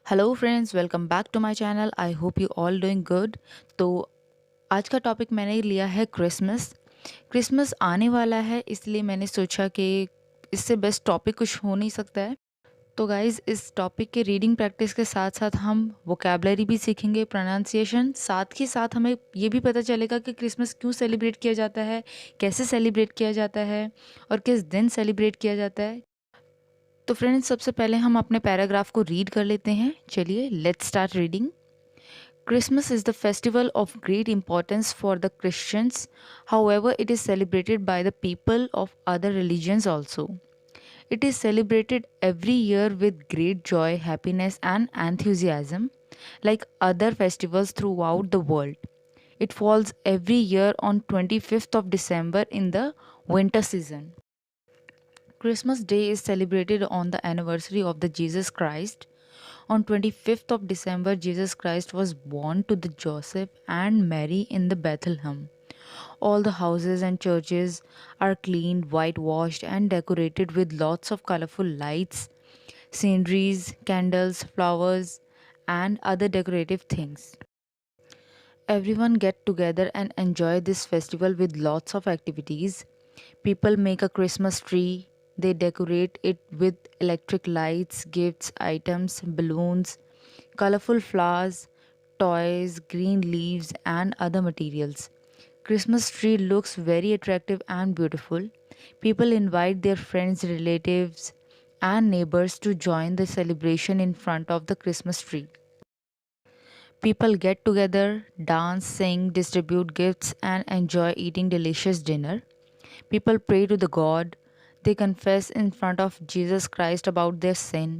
Hello friends, welcome back to my channel. I hope you all doing good. तो आज का topic मैंने लिया है क्रिसमस। क्रिसमस आने वाला है, इसलिए मैंने सोचा कि इससे बेस्ट टॉपिक कुछ हो नहीं सकता है। तो गाइज़, इस टॉपिक के रीडिंग प्रैक्टिस के साथ साथ हम वोकेबलरी भी सीखेंगे, प्रोनाउंसिएशन, साथ ही साथ हमें ये भी पता चलेगा कि क्रिसमस क्यों सेलिब्रेट किया जाता है, कैसे सेलिब्रेट किया जाता है और किस दिन सेलिब्रेट किया जाता है। तो फ्रेंड्स, सबसे पहले हम अपने पैराग्राफ को रीड कर लेते हैं। चलिए, let's start reading. Christmas is the festival of great importance for the Christians. However, it is celebrated by the people of other religions also. It is celebrated every year with great joy, happiness, and enthusiasm, like other festivals throughout the world. It falls every year on 25th of December in the winter season. Christmas Day is celebrated on the anniversary of the Jesus Christ. On 25th of December, Jesus Christ was born to the Joseph and Mary in the Bethlehem. All the houses and churches are cleaned, whitewashed, and decorated with lots of colorful lights, sceneries, candles, flowers, and other decorative things. Everyone get together and enjoy this festival with lots of activities. People make a Christmas tree. They decorate it with electric lights, gifts, items, balloons, colorful flowers, toys, green leaves, and other materials. Christmas tree looks very attractive and beautiful. People invite their friends, relatives, and neighbors to join the celebration in front of the Christmas tree. People get together, dance, sing, distribute gifts, and enjoy eating delicious dinner. People pray to the God. They confess in front of Jesus Christ about their sin.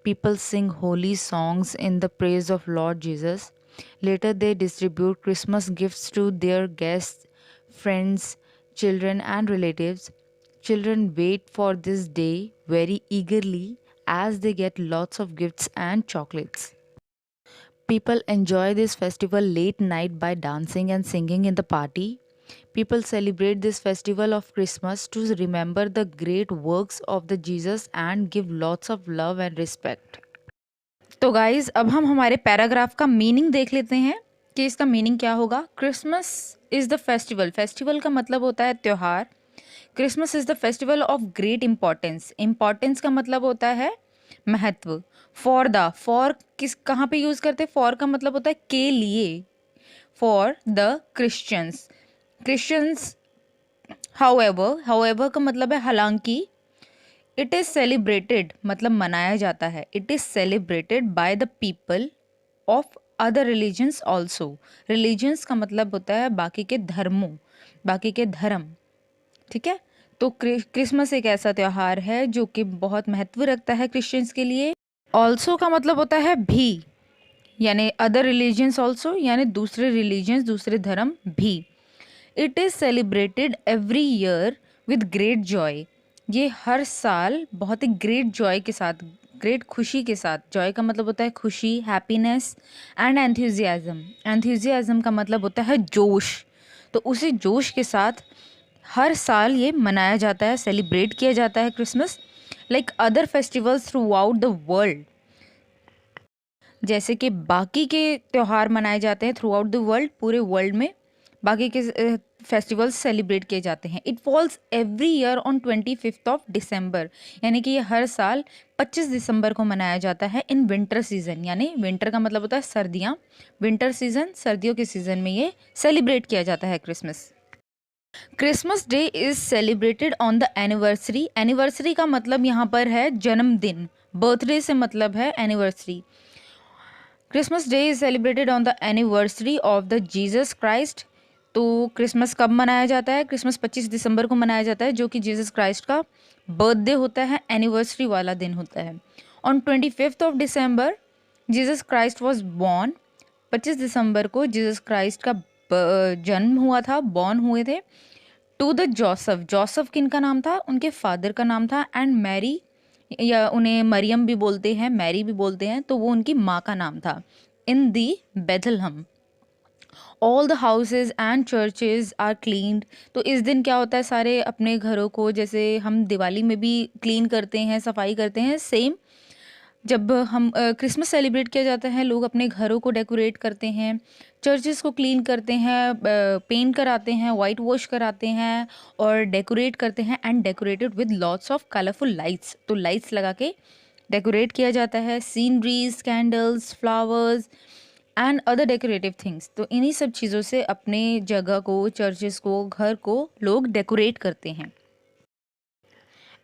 People sing holy songs in the praise of Lord Jesus. Later, they distribute Christmas gifts to their guests, friends, children, and relatives. Children wait for this day very eagerly as they get lots of gifts and chocolates. People enjoy this festival late night by dancing and singing in the party. People celebrate this festival of Christmas to remember the great works of the Jesus and give lots of love and respect. तो guys, अब हम हमारे paragraph का meaning देख लेते हैं कि इसका मीनिंग क्या होगा। Christmas is the festival. Festival का मतलब होता है त्योहार। Christmas is the festival of great importance. Importance का मतलब होता है महत्व। फॉर किस कहाँ पे यूज करते हैं? फॉर का मतलब होता है के लिए। For the Christians. Christians however का मतलब है हालांकि। इट इज सेलिब्रेटेड मतलब मनाया जाता है। It is celebrated by the people of other religions also. Religions का मतलब होता है बाकी के धर्मों, बाकी के धर्म। ठीक है, तो क्रिसमस एक ऐसा त्योहार है जो कि बहुत महत्व रखता है क्रिश्चियंस के लिए। ऑल्सो का मतलब होता है भी, यानी अदर रिलीजन्स ऑल्सो, यानी दूसरे रिलीजन्स, दूसरे धर्म भी। It is celebrated every year with great Joy. ये हर साल बहुत ही ग्रेट जॉय के साथ, ग्रेट खुशी के साथ। जॉय का मतलब होता है खुशी, हैप्पीनेस एंड एंथुजियाज्म। एंथुजियाज्म का मतलब होता है जोश। तो उसी जोश के साथ हर साल ये मनाया जाता है, सेलिब्रेट किया जाता है Christmas, like other festivals through out the world. जैसे कि बाकी के त्यौहार मनाए जाते हैं थ्रू आउट द वर्ल्ड, पूरे वर्ल्ड में बाकी के फेस्टिवल्स सेलिब्रेट किए जाते हैं। It falls every year on 25th of December, यानी कि ये हर साल 25 दिसंबर को मनाया जाता है इन विंटर सीजन। यानी विंटर का मतलब होता है सर्दियाँ, विंटर सीजन, सर्दियों के सीजन में ये सेलिब्रेट किया जाता है Christmas. Christmas day is celebrated on the anniversary. Anniversary का मतलब यहाँ पर है जन्मदिन। बर्थडे से मतलब है anniversary. Christmas day is celebrated on the anniversary of the Jesus Christ. तो क्रिसमस कब मनाया जाता है? क्रिसमस 25 दिसंबर को मनाया जाता है, जो कि जीसस क्राइस्ट का बर्थडे होता है, एनिवर्सरी वाला दिन होता है। On 25th of December Jesus Christ was born. 25 दिसंबर को जीसस क्राइस्ट का जन्म हुआ था, बॉर्न हुए थे। To the Joseph. जोसेफ किनका नाम था? उनके फादर का नाम था। एंड मैरी, या उन्हें मरियम भी बोलते हैं, मैरी भी बोलते हैं, तो वो उनकी माँ का नाम था। In the Bethlehem. All the houses and churches are cleaned. तो इस दिन क्या होता है, सारे अपने घरों को, जैसे हम दिवाली में भी क्लीन करते हैं, सफाई करते हैं, सेम जब हम क्रिसमस सेलिब्रेट किया जाता है, लोग अपने घरों को डेकोरेट करते हैं, चर्चेस को क्लीन करते हैं, पेंट कराते हैं, वाइट वॉश कराते हैं और डेकोरेट करते हैं and decorated with lots of colourful lights. तो लाइट्स लगा के डेकोरेट किया जाता है, sceneries, candles, flowers and other decorative things. तो इन्हीं सब चीज़ों से अपने जगह को, चर्चेस को, घर को लोग डेकोरेट करते हैं।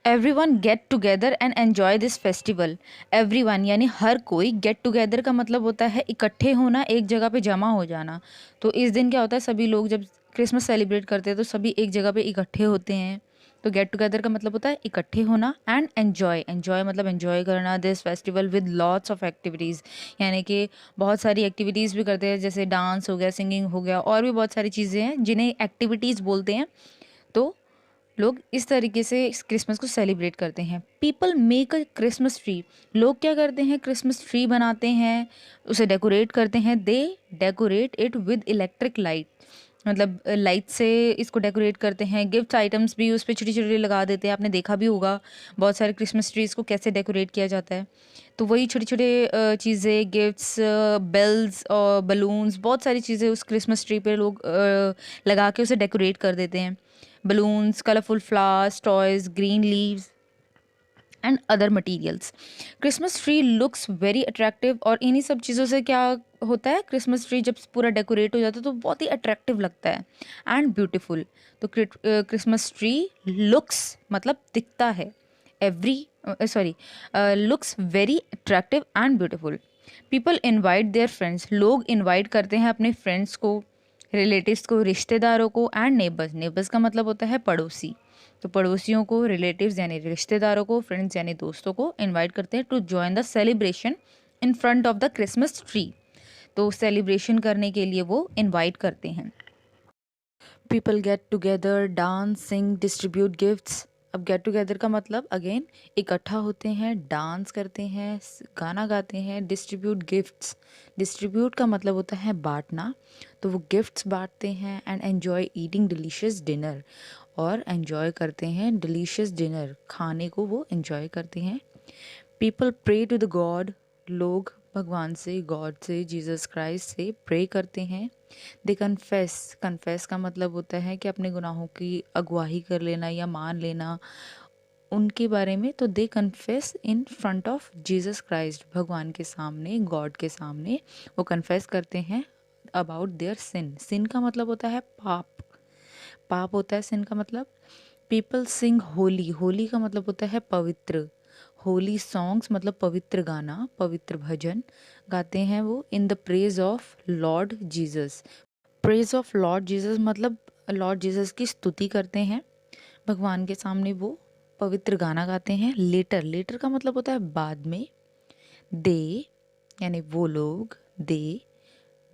Everyone get together and enjoy this festival. Everyone यानी हर कोई, गेट टुगेदर का मतलब होता है इकट्ठे होना, एक जगह पे जमा हो जाना। तो इस दिन क्या होता है, सभी लोग जब क्रिसमस सेलिब्रेट करते हैं तो सभी एक जगह पे इकट्ठे होते हैं। तो गेट टुगेदर का मतलब होता है इकट्ठे होना एंड एन्जॉय। एन्जॉय मतलब एन्जॉय करना this festival with lots of activities, यानी कि बहुत सारी एक्टिविटीज़ भी करते हैं, जैसे डांस हो गया, सिंगिंग हो गया, और भी बहुत सारी चीज़ें हैं जिन्हें एक्टिविटीज़ बोलते हैं। तो लोग इस तरीके से इस क्रिसमस को सेलिब्रेट करते हैं। People make a Christmas tree. लोग क्या करते हैं, क्रिसमस ट्री बनाते हैं, उसे डेकोरेट करते हैं। They decorate it with electric light, मतलब लाइट से इसको डेकोरेट करते हैं। गिफ्ट आइटम्स भी उस पर छोटी छोटी लगा देते हैं। आपने देखा भी होगा बहुत सारे क्रिसमस ट्रीज को कैसे डेकोरेट किया जाता है। तो वही छोटे छोटे चीज़ें, गिफ्ट्स, बेल्स और बलून्स, बहुत सारी चीज़ें उस क्रिसमस ट्री पे लोग लगा के उसे डेकोरेट कर देते हैं। balloons, colorful flowers, toys, green leaves and other materials. Christmas tree looks very attractive, और इन्हीं सब चीज़ों से क्या होता है, क्रिसमस ट्री जब पूरा डेकोरेट हो जाता है तो बहुत ही अट्रैक्टिव लगता है एंड ब्यूटीफुल। तो क्रिसमस ट्री लुक्स मतलब दिखता है, every sorry looks very attractive and beautiful. People invite their friends. लोग इन्वाइट करते हैं अपने फ्रेंड्स को, रिलेटिव्स को, रिश्तेदारों को एंड नेबर्स। नेबर्स का मतलब होता है पड़ोसी। तो पड़ोसियों को, रिलेटिव्स यानी रिश्तेदारों को, फ्रेंड्स यानी दोस्तों को इनवाइट करते हैं to join the celebration in front of the Christmas tree. तो सेलिब्रेशन करने के लिए वो इनवाइट करते हैं। People get together, dance, sing, distribute gifts. अब गेट टुगेदर का मतलब अगेन इकट्ठा होते हैं, डांस करते हैं, गाना गाते हैं, डिस्ट्रीब्यूट गिफ्ट्स। डिस्ट्रीब्यूट का मतलब होता है बांटना, तो वो गिफ्ट्स बांटते हैं and enjoy eating delicious dinner, और एन्जॉय करते हैं डिलीशियस डिनर, खाने को वो एन्जॉय करते हैं। People pray to the God. लोग भगवान से, गॉड से, जीसस क्राइस्ट से प्रे करते हैं। दे कन्फेस। कन्फेस का मतलब होता है कि अपने गुनाहों की अगुवाही कर लेना या मान लेना उनके बारे में। तो they confess in front of Jesus Christ, भगवान के सामने, गॉड के सामने वो कन्फेस करते हैं अबाउट देयर सिन। सिन का मतलब होता है पाप, पाप होता है सिन का मतलब। People sing Holi. होली का मतलब होता है पवित्र। होली सॉन्ग्स मतलब पवित्र गाना, पवित्र भजन गाते हैं वो in the praise of Lord Jesus. Praise of Lord Jesus मतलब लॉर्ड जीसस की स्तुति करते हैं, भगवान के सामने वो पवित्र गाना गाते हैं। लेटर, लेटर का मतलब होता है बाद में। दे यानी वो लोग, they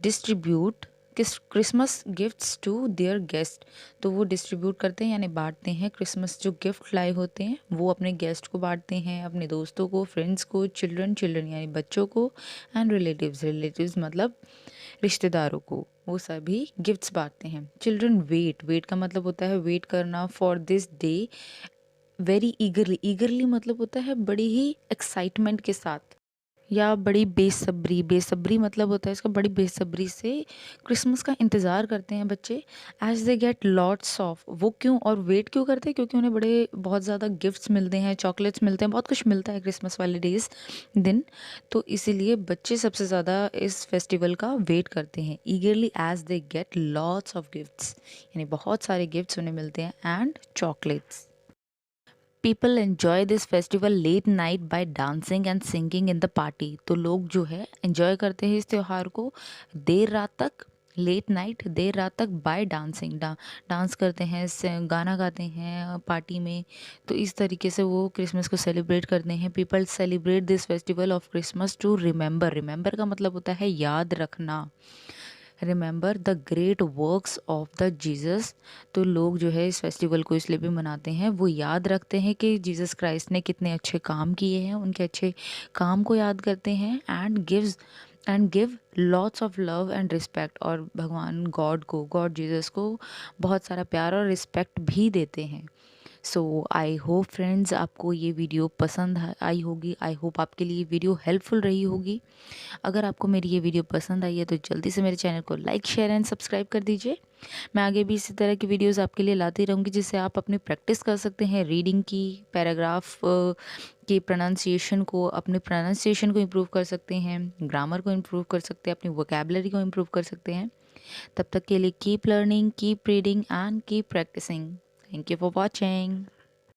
distribute Christmas gifts to their guest. तो वो डिस्ट्रीब्यूट करते हैं यानी बांटते हैं, क्रिसमस जो गिफ्ट लाए होते हैं वो अपने गेस्ट को बांटते हैं, अपने दोस्तों को, फ्रेंड्स को, चिल्ड्रन, चिल्ड्रन यानी बच्चों को, एंड रिलेटिव्स, रिलेटिव्स मतलब रिश्तेदारों को, वो सभी गिफ्ट्स बांटते हैं। Children wait. वेट का मतलब होता है वेट करना, फॉर दिस डे वेरी ईगरली। ईगरली मतलब होता है बड़ी ही एक्साइटमेंट के साथ या बड़ी बेसब्री। बेसब्री मतलब होता है इसका बड़ी बेसब्री से क्रिसमस का इंतज़ार करते हैं बच्चे। As they get lots of, वो क्यों और वेट क्यों करते हैं, क्योंकि उन्हें बड़े बहुत ज़्यादा गिफ्ट्स मिलते हैं, चॉकलेट्स मिलते हैं, बहुत कुछ मिलता है क्रिसमस वाले डेज दिन। तो इसीलिए बच्चे सबसे ज़्यादा इस फेस्टिवल का वेट करते हैं eagerly as they get lots of gifts, यानी बहुत सारे गिफ्ट्स उन्हें मिलते हैं and chocolates. People enjoy this festival late night by dancing and singing in the party. तो लोग जो है एन्जॉय करते हैं इस त्यौहार को देर रात तक, लेट नाइट देर रात तक, बाय डांसिंग डांस करते हैं, गाना गाते हैं पार्टी में। तो इस तरीके से वो क्रिसमस को सेलिब्रेट करते हैं। People celebrate this festival of Christmas to remember. Remember का मतलब होता है याद रखना, remember the great works of the Jesus. तो लोग जो है इस फेस्टिवल को इसलिए भी मनाते हैं, वो याद रखते हैं कि जीसस क्राइस्ट ने कितने अच्छे काम किए हैं, उनके अच्छे काम को याद करते हैं and give lots of love and respect. और भगवान गॉड को, गॉड जीसस को बहुत सारा प्यार और रिस्पेक्ट भी देते हैं। सो आई होप फ्रेंड्स आपको ये वीडियो पसंद आई होगी। आई होप आपके लिए वीडियो हेल्पफुल रही होगी। अगर आपको मेरी ये वीडियो पसंद आई है तो जल्दी से मेरे चैनल को लाइक शेयर एंड सब्सक्राइब कर दीजिए। मैं आगे भी इसी तरह की वीडियोस आपके लिए लाती रहूँगी जिससे आप अपनी प्रैक्टिस कर सकते हैं रीडिंग की, पैराग्राफ के प्रोनाउंसिएशन को, अपने प्रोनाउंसिएशन को इम्प्रूव कर सकते हैं, ग्रामर को इम्प्रूव कर सकते हैं, अपनी वोकेबलरी को इम्प्रूव कर सकते हैं। तब तक के लिए keep learning, keep reading and keep practising. Thank you for watching.